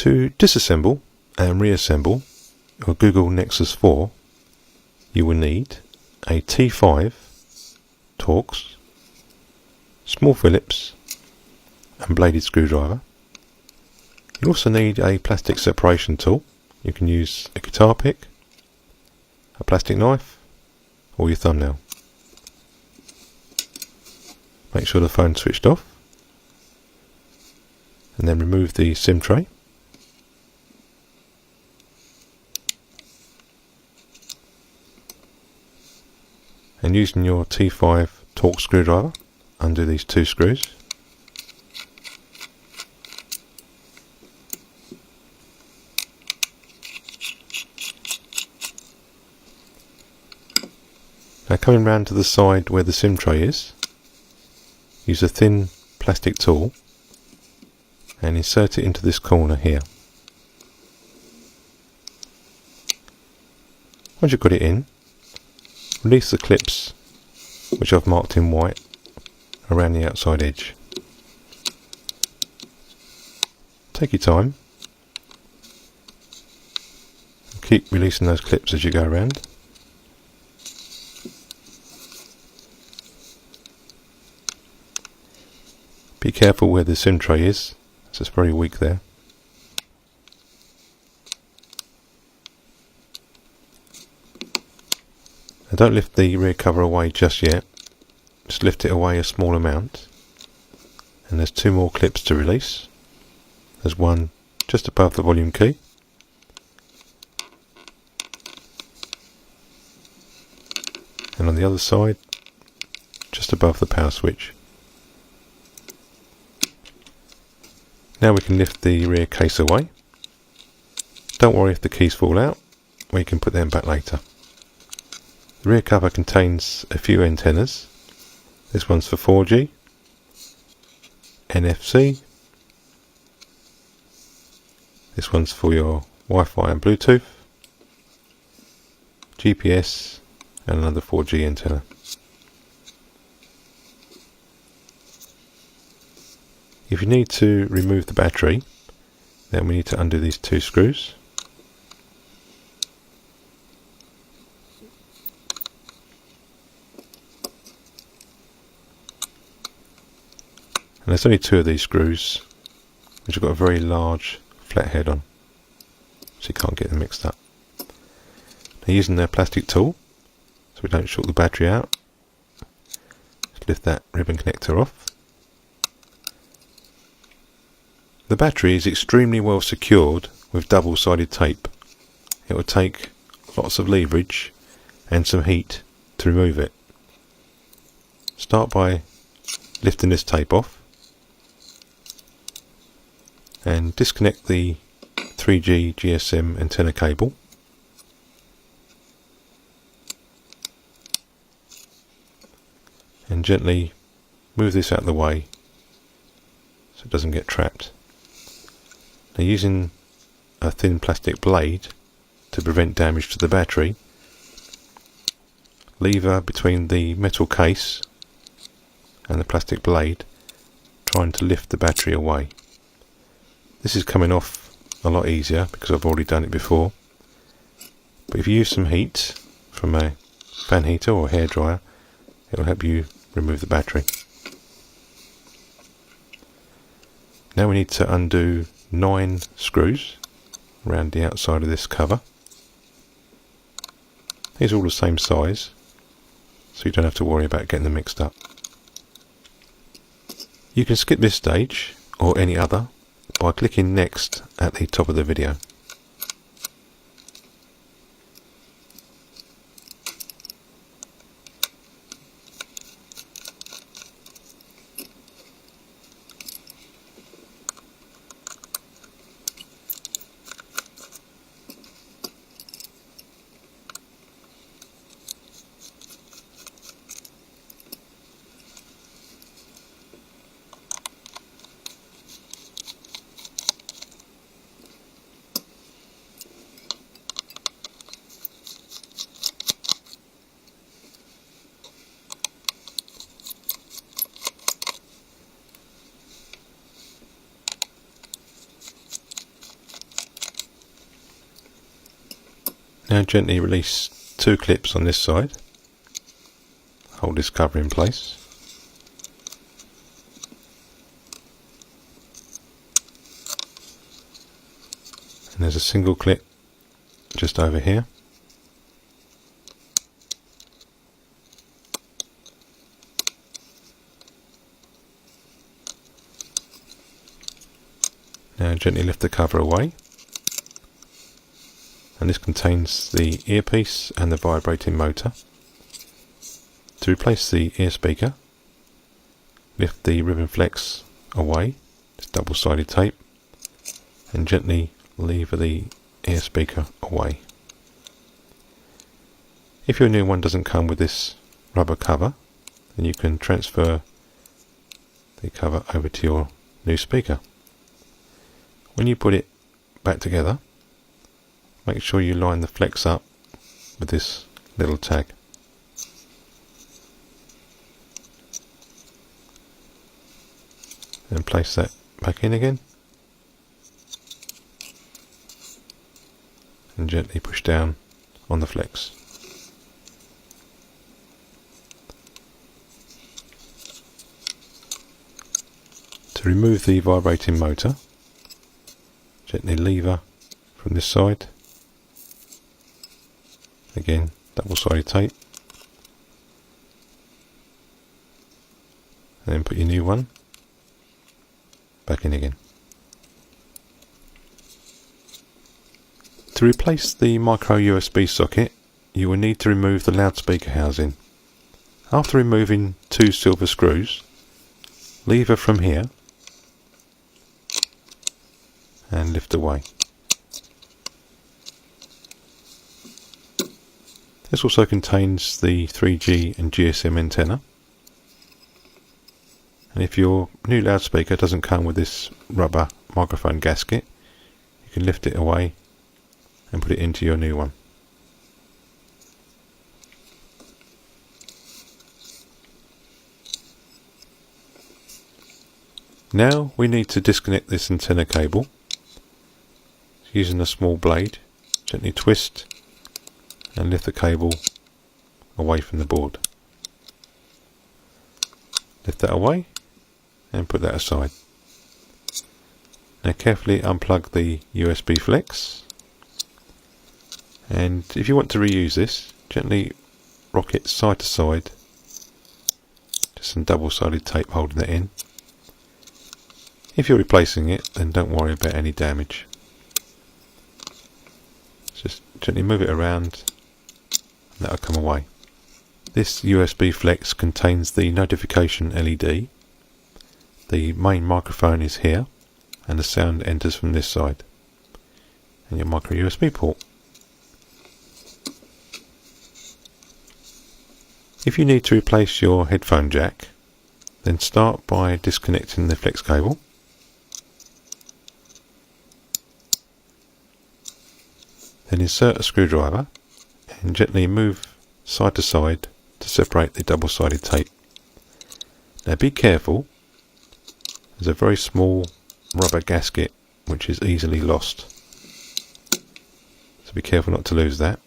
To disassemble and reassemble your Google Nexus 4, you will need a T5 Torx, small Phillips and bladed screwdriver. You also need a plastic separation tool. You can use a guitar pick, a plastic knife or your thumbnail. Make sure the phone's switched off and then remove the SIM tray. And using your T5 Torx screwdriver, undo these two screws. Now coming round to the side where the SIM tray is, use a thin plastic tool and insert it into this corner here. Once you've got it in, release the clips, which I've marked in white, around the outside edge. Take your time. Keep releasing those clips as you go around. Be careful where the SIM tray is, so it's very weak there. Now don't lift the rear cover away just yet, just lift it away a small amount. And there's two more clips to release. There's one just above the volume key. And on the other side, just above the power switch. Now we can lift the rear case away. Don't worry if the keys fall out, we can put them back later. The rear cover contains a few antennas. This one's for 4G, NFC, this one's for your Wi-Fi and Bluetooth, GPS and another 4G antenna. If you need to remove the battery, then we need to undo these two screws. And there's only two of these screws, which have got a very large flat head on, so you can't get them mixed up. Now using the plastic tool, so we don't short the battery out, just lift that ribbon connector off. The battery is extremely well secured with double-sided tape. It will take lots of leverage and some heat to remove it. Start by lifting this tape off and disconnect the 3G GSM antenna cable. And gently move this out of the way so it doesn't get trapped. Now using a thin plastic blade to prevent damage to the battery, lever between the metal case and the plastic blade, trying to lift the battery away. This is coming off a lot easier because I've already done it before, but if you use some heat from a fan heater or hairdryer, it will help you remove the battery. Now we need to undo 9 screws around the outside of this cover. These are all the same size, so you don't have to worry about getting them mixed up. You can skip this stage or any other by clicking next at the top of the video. Now gently release 2 clips on this side. Hold this cover in place. And there's a single clip just over here. Now gently lift the cover away, and this contains the earpiece and the vibrating motor. To replace the ear speaker, lift the ribbon flex away, it's double-sided tape, and gently lever the ear speaker away. If your new one doesn't come with this rubber cover, then you can transfer the cover over to your new speaker. When you put it back together, make sure you line the flex up with this little tag. And place that back in again. And gently push down on the flex. To remove the vibrating motor, gently lever from this side. Again, double-sided tape. And then put your new one back in again. To replace the micro USB socket, you will need to remove the loudspeaker housing. After removing 2 silver screws, lever from here and lift away. This also contains the 3G and GSM antenna, and if your new loudspeaker doesn't come with this rubber microphone gasket, you can lift it away and put it into your new one. Now we need to disconnect this antenna cable. Using a small blade, gently twist and lift the cable away from the board. Lift that away and put that aside. Now carefully unplug the USB flex, and if you want to reuse this, gently rock it side to side, just some double-sided tape holding it in. If you're replacing it, then don't worry about any damage. Just gently move it around and that'll come away. This USB flex contains the notification LED. The main microphone is here and the sound enters from this side, and your micro USB port. If you need to replace your headphone jack, then start by disconnecting the flex cable. Then insert a screwdriver and gently move side to side to separate the double-sided tape. Now be careful, there's a very small rubber gasket which is easily lost, so be careful not to lose that.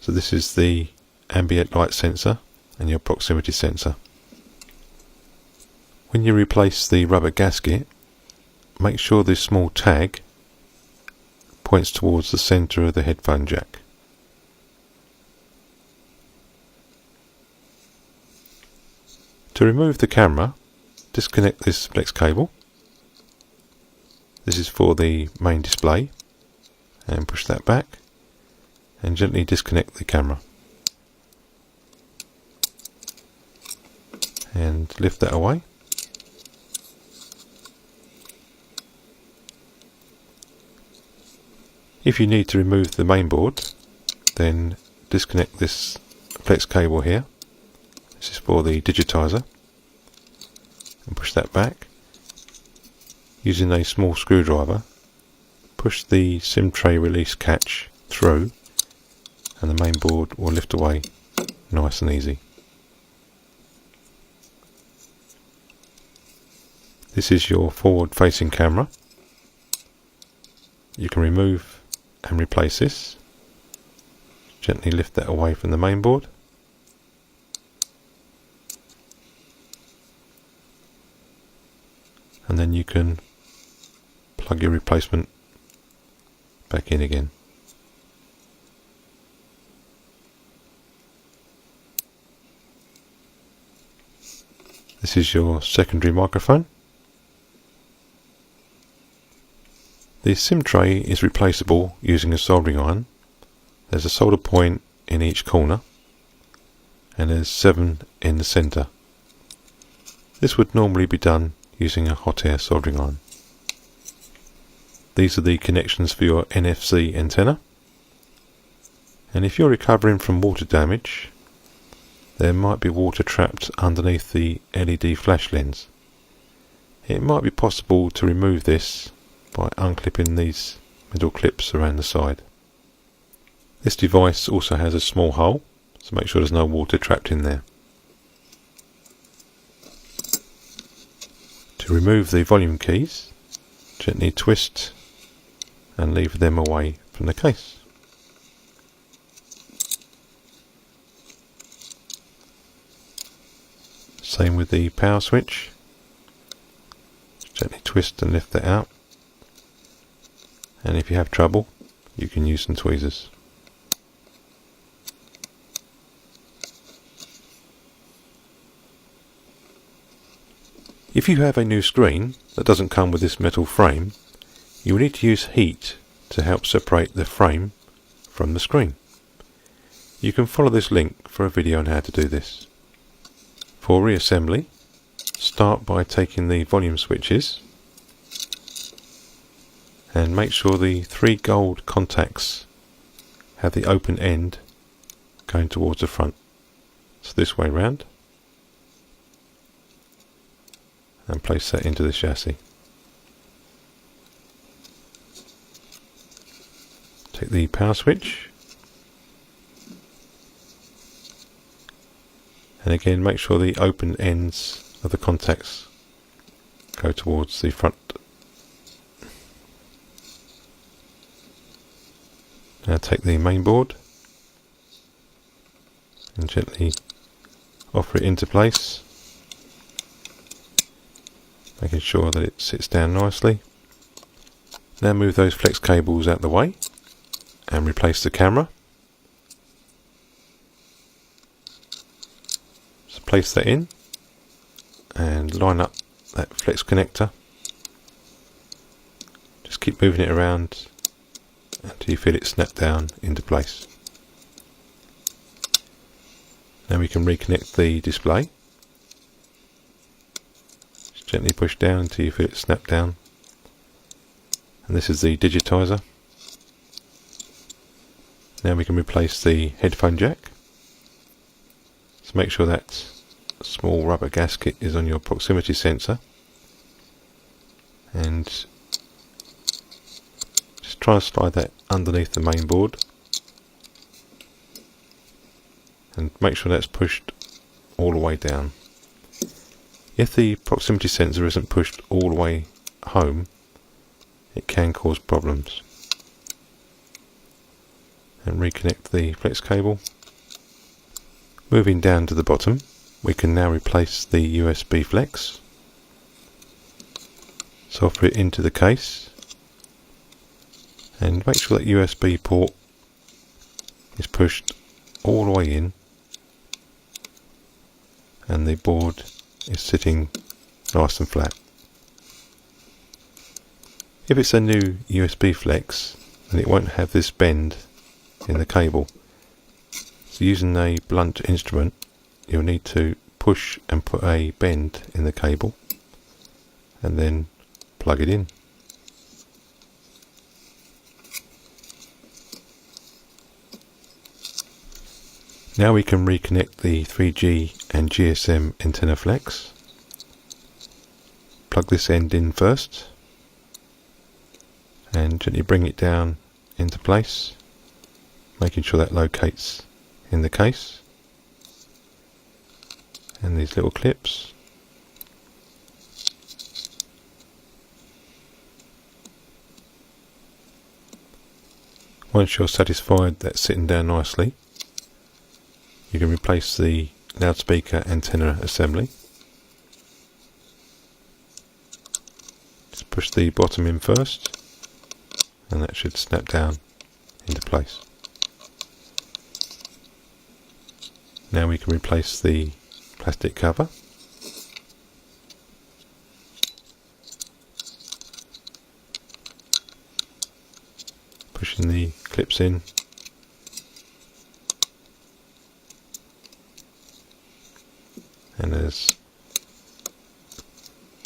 So this is the ambient light sensor and your proximity sensor. When you replace the rubber gasket, make sure this small tag points towards the centre of the headphone jack. To remove the camera, disconnect this flex cable. This is for the main display, and push that back and gently disconnect the camera. And lift that away. If you need to remove the main board, then disconnect this flex cable here. This is for the digitizer, and push that back. Using a small screwdriver, push the SIM tray release catch through, and the main board will lift away nice and easy. This is your forward facing camera. You can remove and replace this. Gently lift that away from the main board. And then you can plug your replacement back in again. This is your secondary microphone. The SIM tray is replaceable using a soldering iron. There's a solder point in each corner and there's 7 in the centre. This would normally be done using a hot air soldering iron. These are the connections for your NFC antenna, and if you're recovering from water damage, there might be water trapped underneath the LED flash lens. It might be possible to remove this by unclipping these middle clips around the side. This device also has a small hole, so make sure there's no water trapped in there. To remove the volume keys, gently twist and lever them away from the case. Same with the power switch. Gently twist and lift that out. And if you have trouble, you can use some tweezers. If you have a new screen that doesn't come with this metal frame, you will need to use heat to help separate the frame from the screen. You can follow this link for a video on how to do this. For reassembly, start by taking the volume switches and make sure the 3 gold contacts have the open end going towards the front. So this way round, and place that into the chassis. Take the power switch and again make sure the open ends of the contacts go towards the front. Now take the main board and gently offer it into place, making sure that it sits down nicely. Now move those flex cables out the way and replace the camera. So place that in and line up that flex connector. Just keep moving it around until you feel it snap down into place. Now we can reconnect the display. Just gently push down until you feel it snap down. And this is the digitizer. Now we can replace the headphone jack. So make sure that small rubber gasket is on your proximity sensor. And just try and slide that underneath the main board. And make sure that's pushed all the way down. If the proximity sensor isn't pushed all the way home, it can cause problems. And reconnect the flex cable. Moving down to the bottom, we can now replace the USB flex. So offer it into the case and make sure that USB port is pushed all the way in and the board is sitting nice and flat. If it's a new USB flex, then it won't have this bend in the cable. So using a blunt instrument, you'll need to push and put a bend in the cable and then plug it in. Now we can reconnect the 3G and GSM antenna flex. Plug this end in first and gently bring it down into place, making sure that locates in the case. And these little clips. Once you're satisfied that's sitting down nicely, you can replace the loudspeaker antenna assembly. Just push the bottom in first, and that should snap down into place. Now we can replace the plastic cover. Pushing the clips in. And there's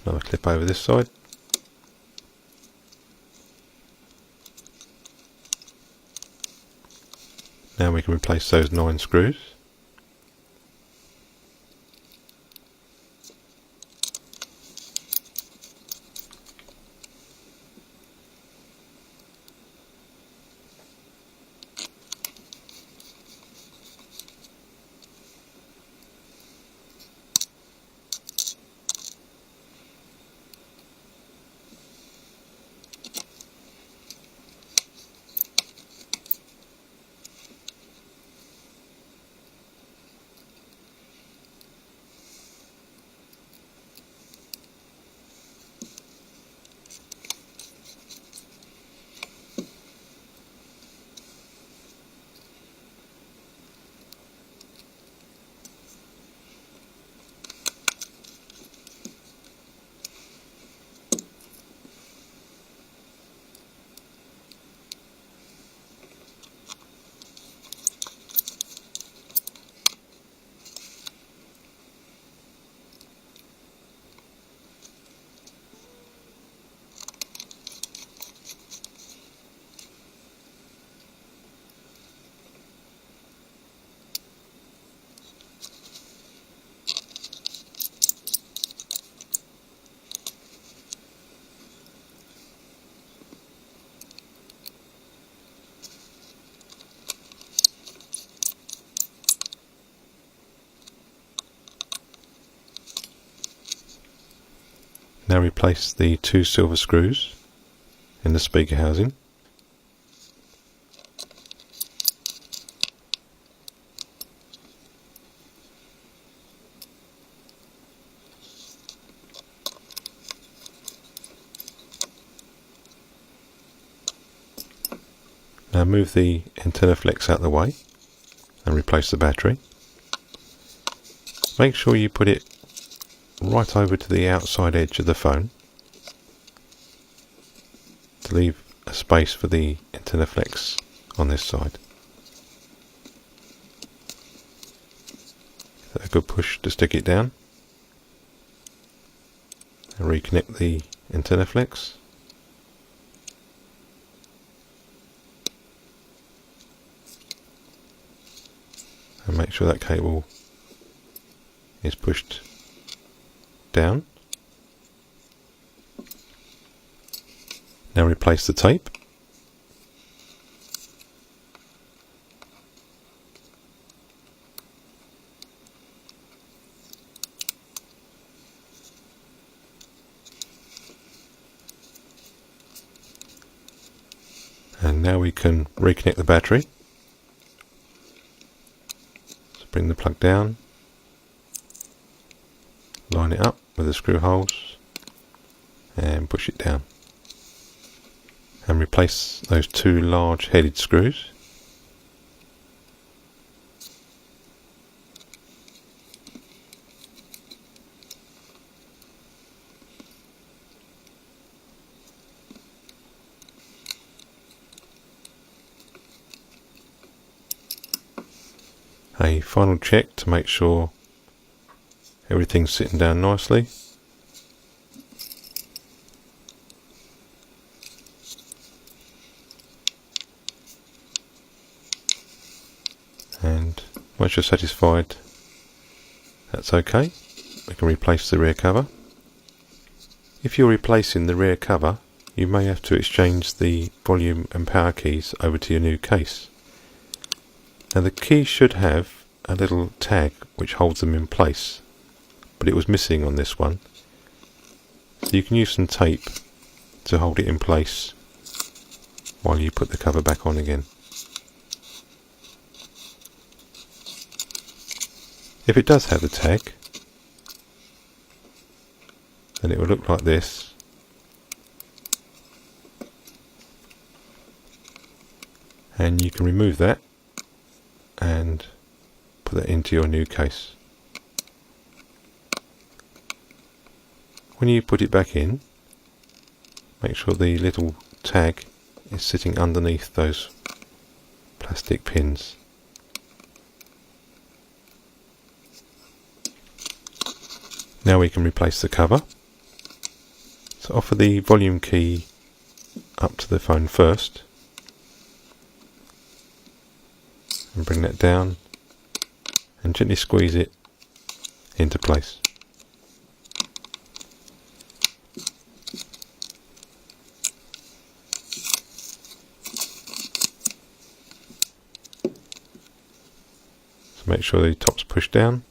another clip over this side. Now we can replace those 9 screws. Now replace the 2 silver screws in the speaker housing. Now move the antenna flex out of the way and replace the battery. Make sure you put it right over to the outside edge of the phone to leave a space for the antenna flex on this side. A good push to stick it down and reconnect the antenna flex. And make sure that cable is pushed down. Now replace the tape. And now we can reconnect the battery. So bring the plug down, line it up with the screw holes and push it down. And replace those 2 large headed screws. A final check to make sure everything's sitting down nicely. And once you're satisfied that's okay, we can replace the rear cover. If you're replacing the rear cover, you may have to exchange the volume and power keys over to your new case. Now the keys should have a little tag which holds them in place, but it was missing on this one. So you can use some tape to hold it in place while you put the cover back on again. If it does have the tag, then it will look like this. And you can remove that and put that into your new case. When you put it back in, make sure the little tag is sitting underneath those plastic pins. Now we can replace the cover. So offer the volume key up to the phone first and bring that down and gently squeeze it into place. So make sure the top's pushed down.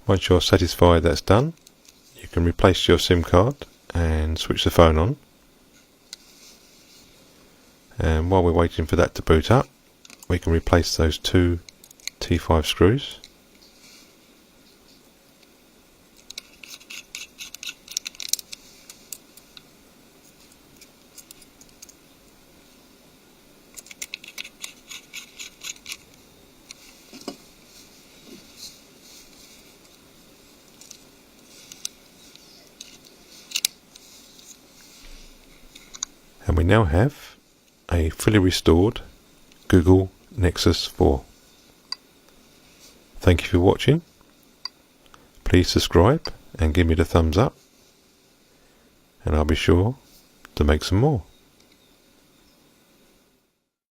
Once you're satisfied that's done, you can replace your SIM card and switch the phone on. And while we're waiting for that to boot up, we can replace those two T5 screws. And we now have a fully restored Google Nexus 4. Thank you for watching. Please subscribe and give me the thumbs up, and I'll be sure to make some more.